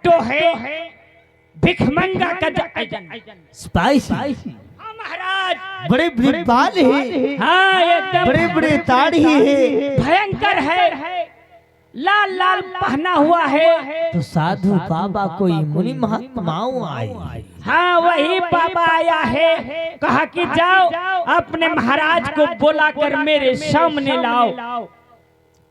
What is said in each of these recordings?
कट्टो है भिखमंगा का स्पाइसी महाराज। बड़े बड़े बाल है, हाँ एकदम बड़े बड़े दाढ़ी है, भयंकर है, लाल लाल पहना हुआ है। तो साधु बाबा कोई मुनि महात्माओं आए। हाँ वही बाबा आया है, कहा कि जाओ अपने महाराज को बुला कर मेरे सामने लाओ।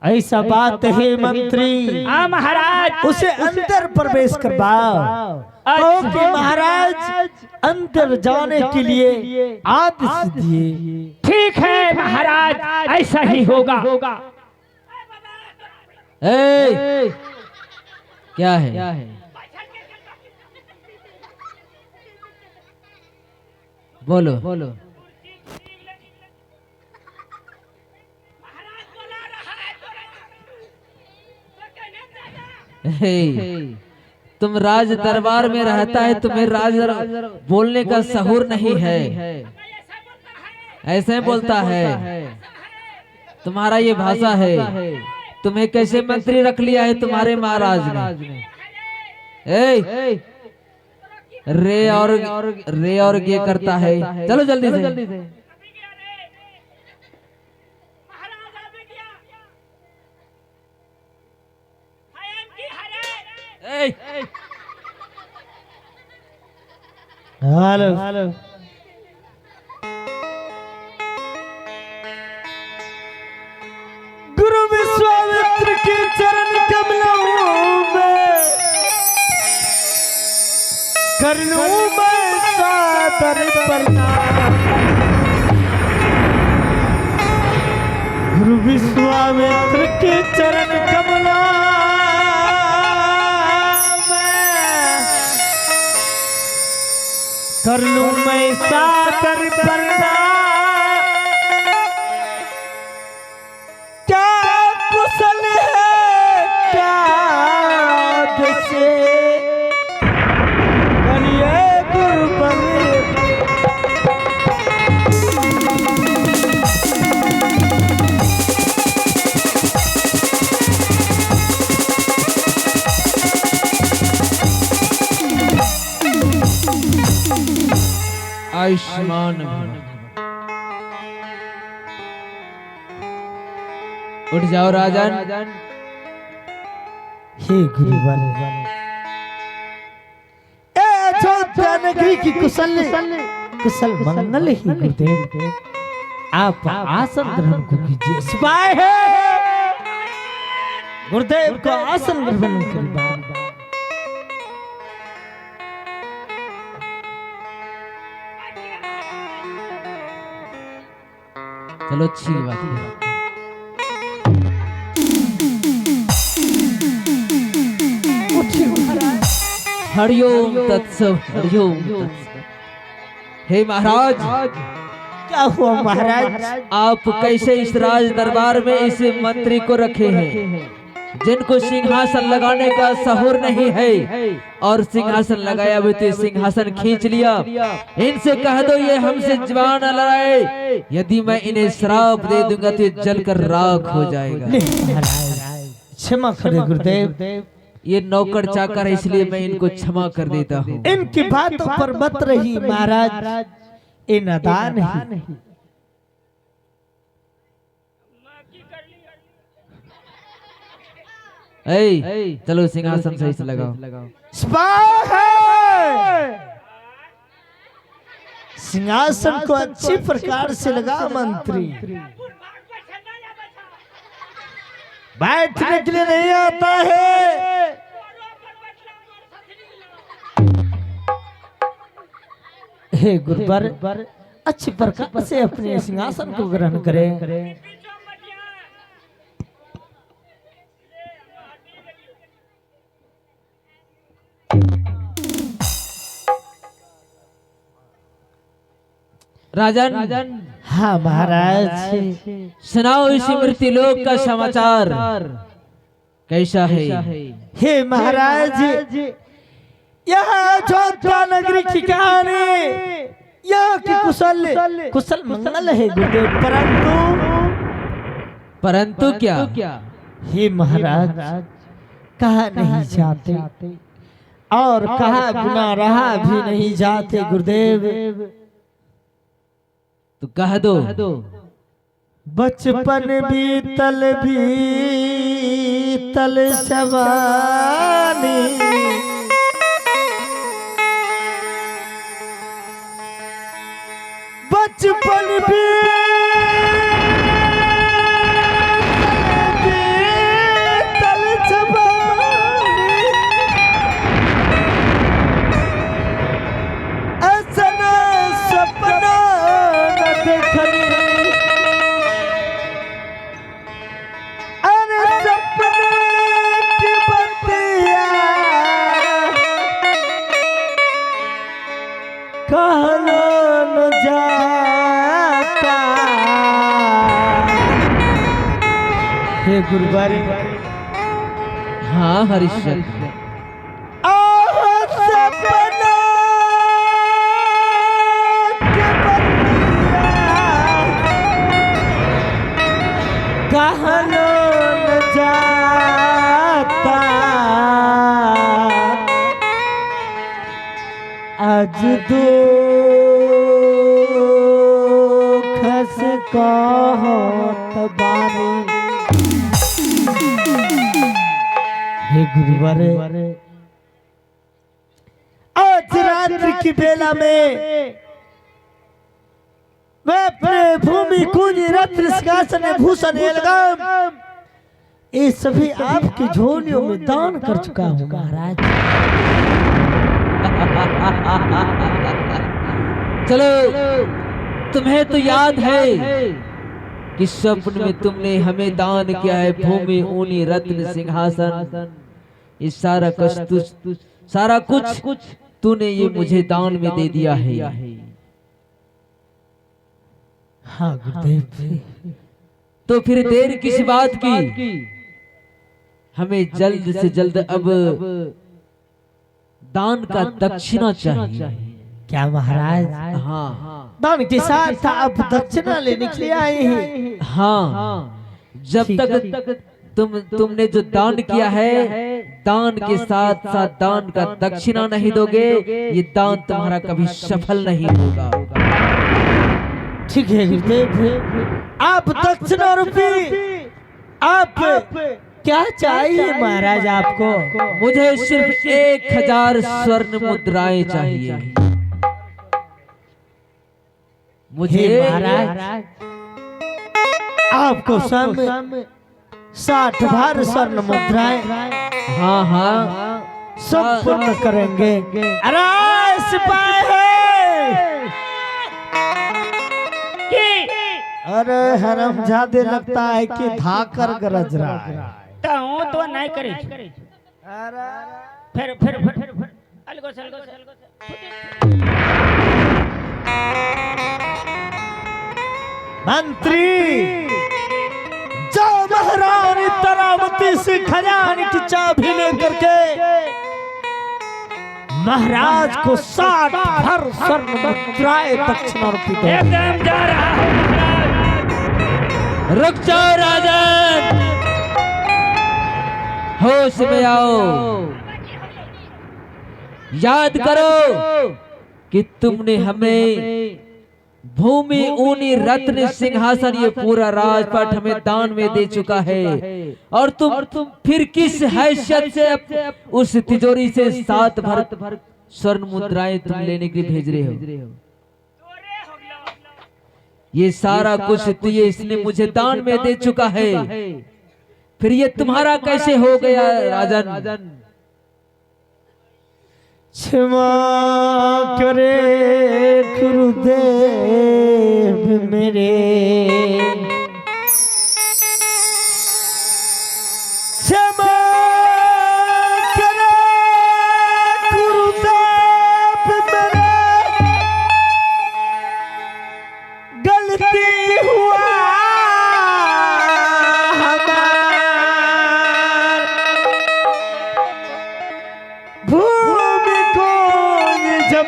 ऐसा बात है मंत्री। हाँ महाराज। उसे अंदर प्रवेश करवाओ। क्योंकि महाराज अंदर जाने के लिए आदेश दिए। ठीक है महाराज, ऐसा ही होगा। क्या है? बोलो। तुम राज दरबार में रहता है, तुम्हें राज बोलने का सहूर नहीं है, ऐसे बोलता है। तुम्हारा ये भाषा है। तुम्हें कैसे मंत्री रख लिया है तुम्हारे महाराज ने? रे और ये करता है। चलो जल्दी से। हेलो गुरु विश्वामित्र के चरण कमलों में कर लूं मैं सादर प्रणाम। गुरु विश्वामित्र के चरण कमलों कर लूं मैं सादर प्रणाम। क्या कुशल है क्या से करिए गुरुवर। आयुष्मान उठ जाओ राजन। हे गुरुवर, अयोध्या नगरी की कुशल मंगल ही गुरुदेव। आप आसन ग्रहण को कीजिए। सिपाही है गुरुदेव को आसन ग्रहण कीजिए। चलो अच्छी बात है। हरिओम तत्सव। हरिओम तत्सव। हे महाराज। क्या हुआ महाराज? आप कैसे इस राज दरबार में इस मंत्री को रखे हैं जिनको सिंहासन लगाने का सहूर नहीं है, और सिंहासन लगाया भी तो सिंहासन खींच लिया। इनसे कह दो ये हमसे जवान न लड़ाए, यदि मैं इन्हें श्राप दे दूंगा तो जलकर राख हो जाएगा। क्षमा करें गुरुदेव। ये नौकर चाकर है, इसलिए मैं इनको क्षमा कर देता हूँ। इनकी बातों पर मत रही महाराज, ये नादान है। चलो सिंहासन सही से लगाओ। सिंहासन को अच्छी प्रकार से लगा मंत्री। बैठने के लिए नहीं आता है। हे गुरुवर, अच्छी प्रकार से अपने सिंहासन को ग्रहण करें। राजन। हाँ महाराज, सुनाओ इस मृत्युलोक का समाचार कैसा है? हे महाराज, यहाँ अयोध्या नगरी की कहानी, यहाँ की कुशल मंगल है गुरुदेव, परंतु क्या? हे महाराज, कहा नहीं जाते। और कहा बिना रहा भी नहीं जाते गुरुदेव। तो कह दो। बचपन बीतल जवानी, बचपन बीतल जवानी, ऐसा सपना न देखनी, अरे सपने की बतिया कहलो न जाता। हे गुरुवारी, हाँ हरिश्चंद्र, सपना की बतिया कहलो न जाता। आज दुख से कहत बानी। हे गुरुवारे, आज रात्रि की बेला में मैं अपने भूमि कुंज रत्न सिंहासन भूषण एलगम ये सभी आपकी झोलियों में दान कर चुका हूँ महाराज। चलो, तुम्हें तो याद है कि स्वप्न में तुमने हमें दान किया है भूमि ऊनी रत्न सिंहासन। ये सारा कुछ तूने ये मुझे दान में दे दिया है। हाँ गुरुदेव। तो फिर देर किस बात की? हमें जल्द से जल्द अब दान का दक्षिणा चाहिए। क्या महाराज? हाँ, दान के साथ आप दक्षिणा लेने के लिए आए हैं? हाँ, जब तक तुमने जो दान किया है, दान के साथ साथ दान का दक्षिणा नहीं दोगे, ये दान तुम्हारा कभी सफल नहीं होगा। ठीक है गुरुदेव, आप दक्षिणा रूपी आप क्या चाहिए महाराज आपको? मुझे सिर्फ 1000 स्वर्ण मुद्राएं चाहिए। मुझे महाराज आपको सब 60 भार स्वर्ण मुद्राएं हाँ हाँ सब पूर्ण करेंगे। अरे सिपाही, अरे हरामजादे लगता है कि धाकर गरज रहा है। तो नहीं करे। फिर अलगो मंत्री जाओ महारानी तारावती से खजाने की चाबी लेकर के महाराज को 60 भर स्वर्ण मुद्राएं दक्षिणा रूपी दो। एकदम जा रहा हूँ महाराज। रुक जाओ राजन, होश में आओ। याद करो कि तुमने हमें भूमि ऊनी रत्न सिंहासन, ये पूरा राजपाट हमें दान में दे चुका है, और तुम फिर किस हैसियत से उस तिजोरी से 7 भर स्वर्ण मुद्राएं तुम लेने के लिए भेज रहे हो? ये सारा कुछ तो ये इसने मुझे दान में दे चुका है, फिर ये तुम्हारा कैसे हो गया राजन? क्षमा करे गुरुदेव मेरे, क्षमा करे गुरुदेव मेरे, गलती हुआ हमार, भूमि को जब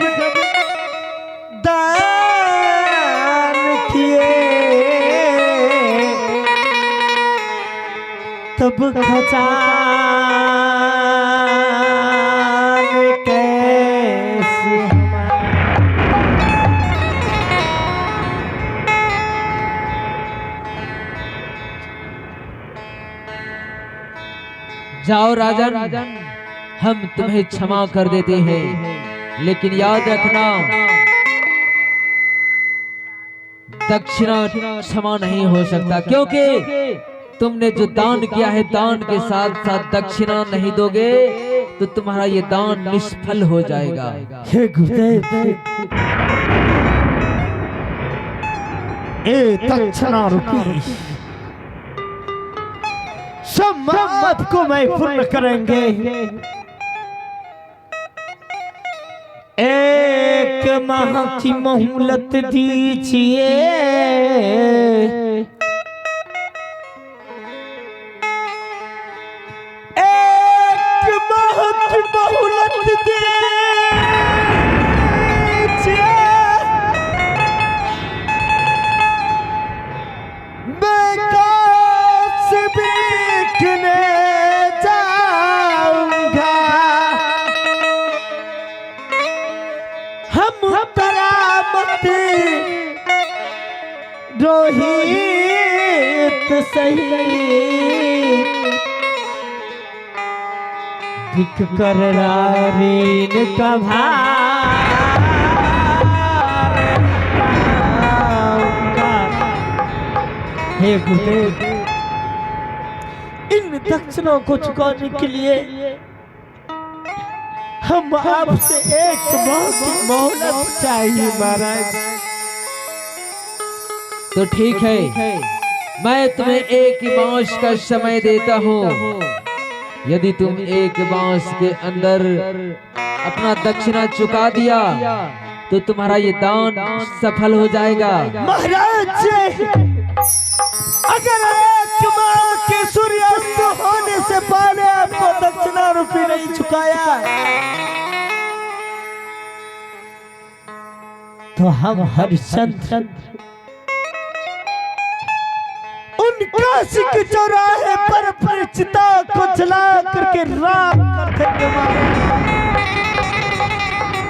दान किए तब खजाने जाओ राजन, हम तुम्हें क्षमा कर देते हैं, लेकिन याद रखना दक्षिणा क्षमा नहीं हो सकता, क्योंकि तुमने जो दान किया है, दान के साथ साथ दक्षिणा नहीं दोगे तो तुम्हारा ये दान निष्फल हो जाएगा। हे गुरुदेव, ए दक्षिणा रूपी सब मत को मैं पूर्ण करेंगे। एक माह की मोहलत दीजिए, एक माह की मोहलत दीजिए, मैं काश बिकने जाऊंगा, हम करामत रोहित सही दिख कर रीन का भार। हे गुरुदेव, इन दक्षिणों को चुकाने के लिए हम आपसे एक मोहलत चाहिए महाराज। तो ठीक है, मैं तुम्हें एक मास का समय देता हूँ। यदि तुम एक मास के अंदर अपना दक्षिणा चुका दिया तो तुम्हारा ये दान सफल हो जाएगा। महाराज, अगर एक माह के सूर्यास्त होने से पहले आपको दक्षिणा रूपी नहीं चुकाया तो हम हरिश्चंद्र उन काशी के चौराहे पर अपनी चिता को जला करके राख कर देंगे महाराज,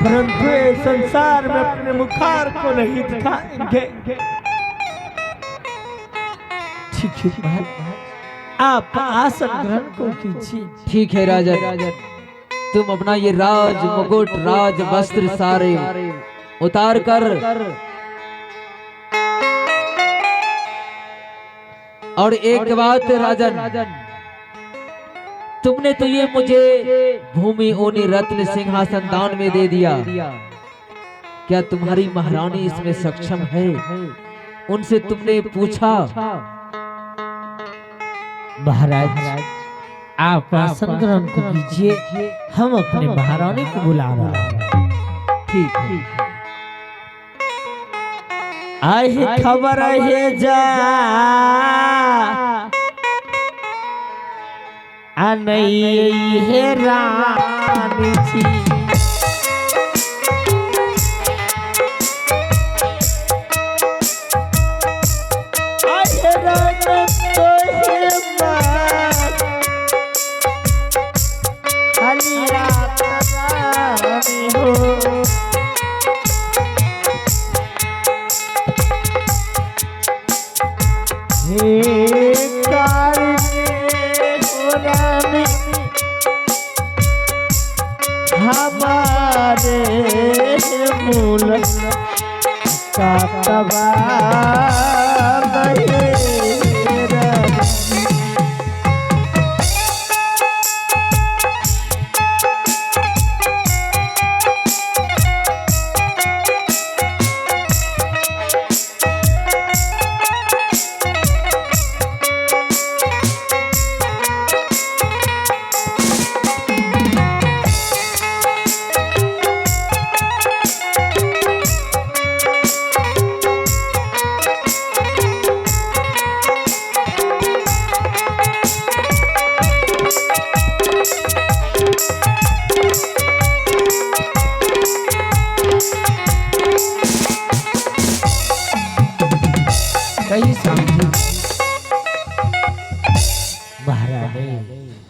परंतु इस संसार में अपने मुखार को नहीं दिखाएंगे। ठीक है महाराज, आप आसन ग्रहण को कीजिए। ठीक है राजन, तुम अपना ये राज मुकुट, राज वस्त्र सारे उतार कर और एक बात राजन, तुमने तो ये मुझे भूमि ओनी रत्न सिंहासन दान में दे दिया, क्या तुम्हारी महारानी इसमें सक्षम है? उनसे तुमने पूछा? महाराज, आप आसन ग्रहण को कीजिए, हम अपने महारानी को बुला रहे हैं। ठीक। आई खबर है जा नहीं है रानी जी, आई रानी तो है बात, खाली रात रानी हो। हमारे मूल का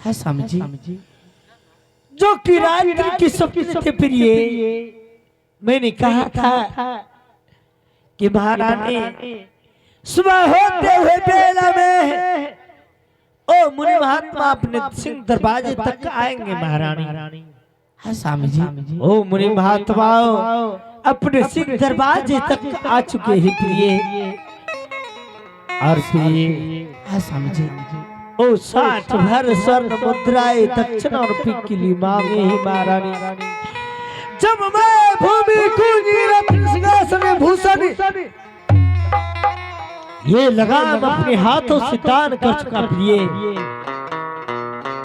है स्वामी जी, जो कि रात्रि की स्वप्न थे प्रिय, मैंने कहा था कि महारानी सुबह होते हुए बेला में ओ मुनि महात्मा अपने सिंह दरवाजे तक आएंगे महारानी। हाँ स्वामी जी। ओ मुनि महात्मा अपने सिंह दरवाजे तक आ चुके हैं प्रिय। और प्रिय हाँ स्वामी जी। ओ 60 भर स्वर्ण मुद्राएं दक्षिणा और पिक्किली मांगे ही महारानी। जब मैं भूमि कूंजी रत्न सिंहासन भूषण ये लगाम अपने हाथों से दान कर चुका प्रिय।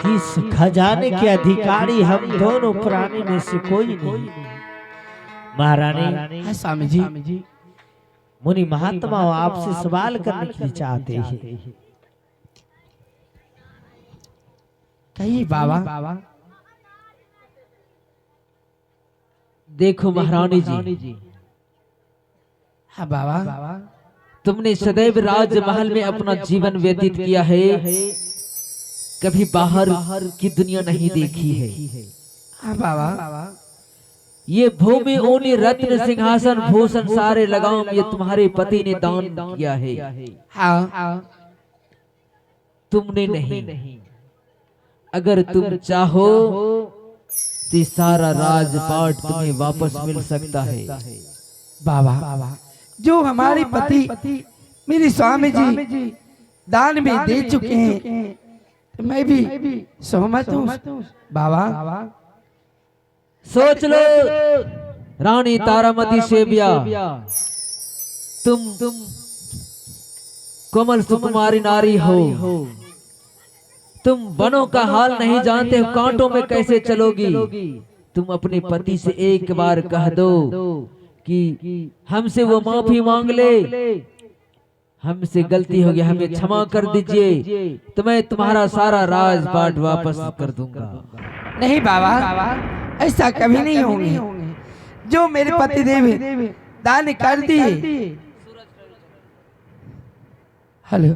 इस खजाने के अधिकारी हम दोनों प्राणी में से कोई नहीं। महारानी स्वामी जी मुनि महात्मा आपसे सवाल करने के लिए चाहते हैं। कहिए बाबा। देखो महारानी जी, हाँ बाबा। तुमने सदैव राजमहल में अपना जीवन व्यतीत किया है, कभी बाहर की दुनिया नहीं देखी है। हाँ बाबा। ये भूमि ऊनी रत्न सिंहासन भूषण सारे लगाम ये तुम्हारे पति ने दान किया है। हाँ तुमने नहीं। अगर तुम चाहो तो सारा राजपाट तुम्हें वापस मिल सकता है। बाबा जो हमारे पति मेरे स्वामी जी दान भी दे चुके हैं, तो मैं भी सहमत हूँ बाबा। सोच लो रानी तारामती सेबिया, तुम कोमल सुकुमारी नारी हो। तुम वनों का हाल नहीं जानते, कांटों में कैसे चलोगी। तुम अपने पति से एक बार कह दो कि हमसे वो माफी मांग ले, हमसे गलती हो गई, हमें क्षमा कर दीजिए, तो मैं तुम्हारा सारा राजपाट वापस कर दूंगा। नहीं बाबा, ऐसा कभी नहीं होंगे। जो मेरे पति देव दान कर दिए। हेलो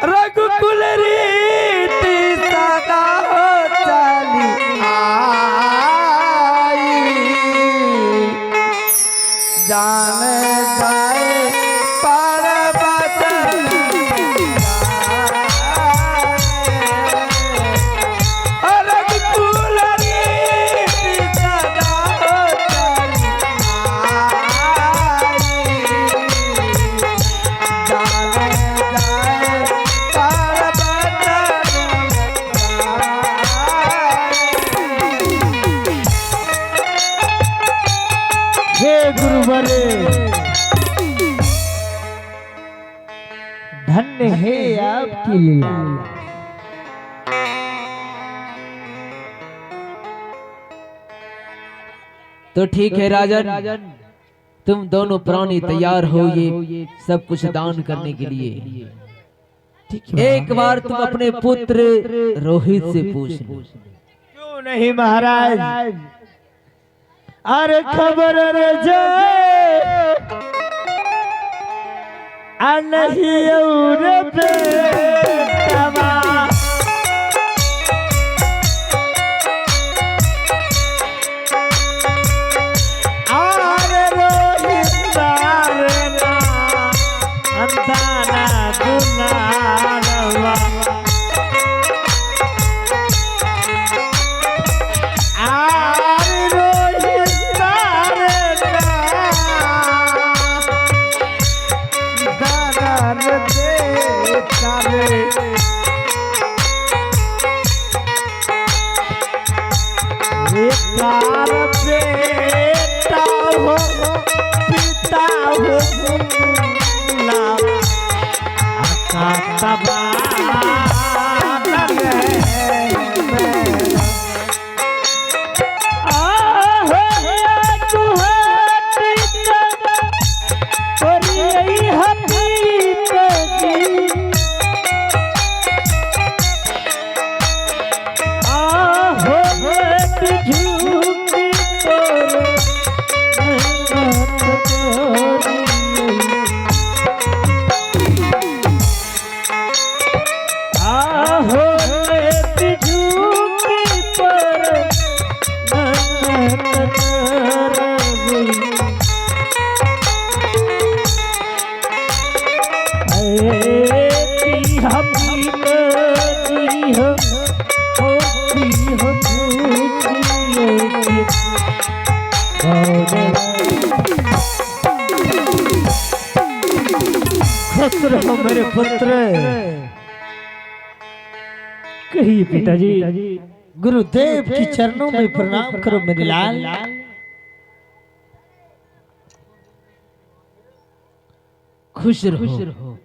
रघुकुल रीति सदा हो चली आई, जाने जाए पर्वत रघुकुल रीति सदा हो चली आई, गुरुवरे धन्य है आपकी लीला। तो ठीक है राजन, तुम दोनों प्राणी तैयार हो ये सब कुछ दान करने के लिए। एक बार तुम अपने पुत्र रोहित से पूछ लो। क्यों नहीं महाराज, अरे खबर जाए नहीं और बेटवा, अरे रोहित नारना अंताना दुलारवा, बेटा हो पिता हो खुश रहो मेरे पुत्र। कहिए पिताजी। गुरुदेव के चरणों में प्रणाम करो मेरे लाल। खुश रहो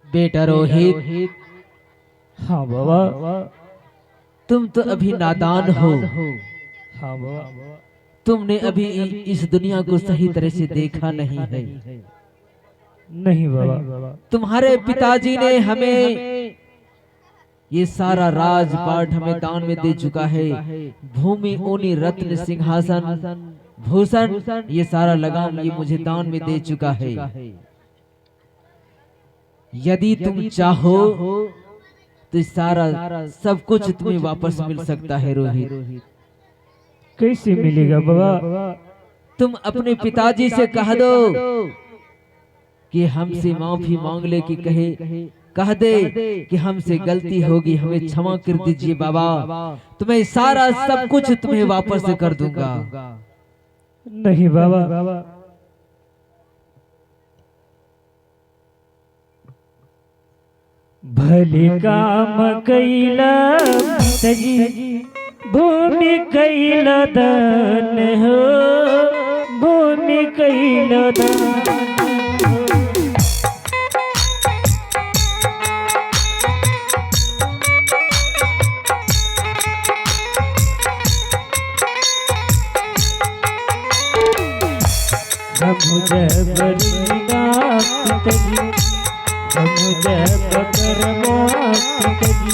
बेटा रोहित। हाँ बाबा। तुम तो अभी नादान हो। हाँ बाबा। तुमने अभी इस दुनिया को सही तरह से देखा नहीं है। नहीं बाबा। तुम्हारे पिताजी ने हमें ये सारा राजपाट हमें दान में दे चुका है। भूमि, ऊनी, रत्न, सिंहासन, भूषण, ये सारा लगाम ये मुझे दान में दे चुका है। यदि तुम चाहो तो सारा सब कुछ तुम्हें वापस मिल सकता है रोहित। कैसे मिलेगा बाबा? तुम अपने पिताजी से कह दो कि हमसे माफी मांग ले, कि कह दे कि हमसे गलती होगी, हमें क्षमा कर दीजिए बाबा, तुम्हें सारा सब कुछ तुम्हें वापस कर दूंगा। नहीं बाबा। भले काम कैला पिताजी, भूमि कैला दान हो, भूमि कैला दान। हम जबरीना पिताजी, हम जबकरमा पिताजी,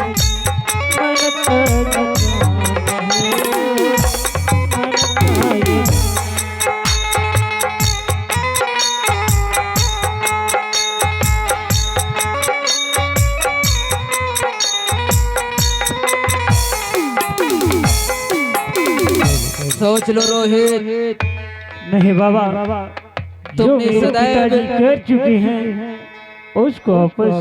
सोच लो रोहित। नहीं बाबा, जो तुमने मेरे सदैव पिताजी कर चुके हैं उसको वापस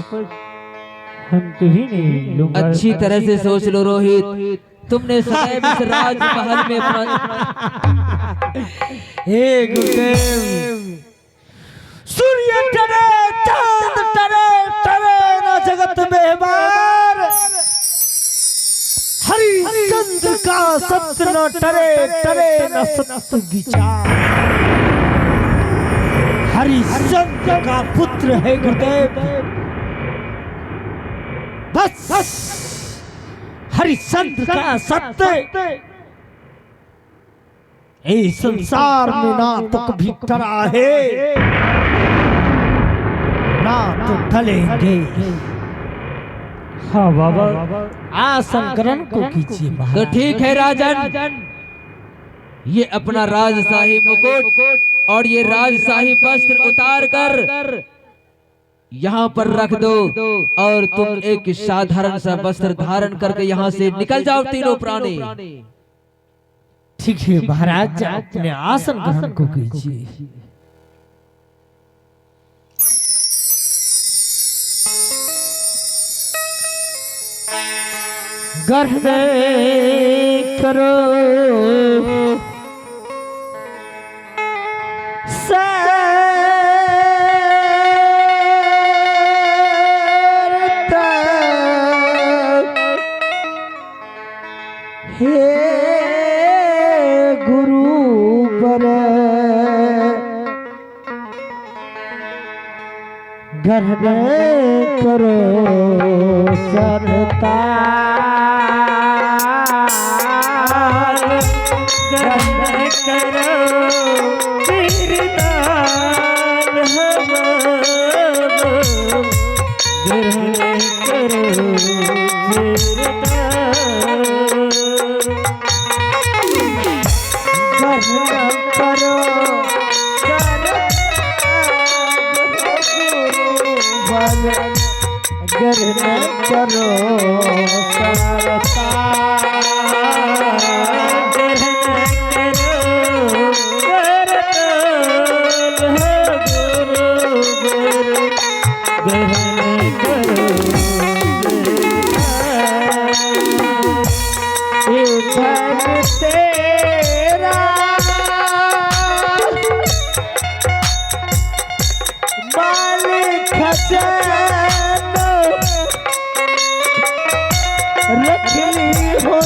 हम कभी नहीं लूंगा। अच्छी तरह से सोच लो रोहित। तुमने सदैव इस राजमहल में हे गुरुदेव, सूर्य टरे, चांद टरे, टरे न जगत में बार, हरिश्चंद्र का सत्य न टरे, टरे न सत्य विचार। हरिश्चंद्र का पुत्र है गुरुदेव, बस हरिश्चंद्र का सत्य इस संसार में ना तो कभी टरा है, ना तो टलेंगे। हाँ बाबा। आसन ग्रहण को कीजिए तो महाराज। ठीक है राजन, ये अपना राजशाही मुकुट और ये राजशाही वस्त्र उतार कर यहाँ पर रख दो, और तुम एक साधारण सा वस्त्र धारण करके यहाँ से निकल जाओ तीनों प्राणी। ठीक है महाराज, अपने आसन ग्रहण को कीजिए। ग्रहण करो हे गुरु पर ग्रहण करो सरता, ग्रहण करो वीरदान हम, ग्रहण करो वीरदान। ग्रहण करो सरता, ग्रहण करो चैन रख ली हो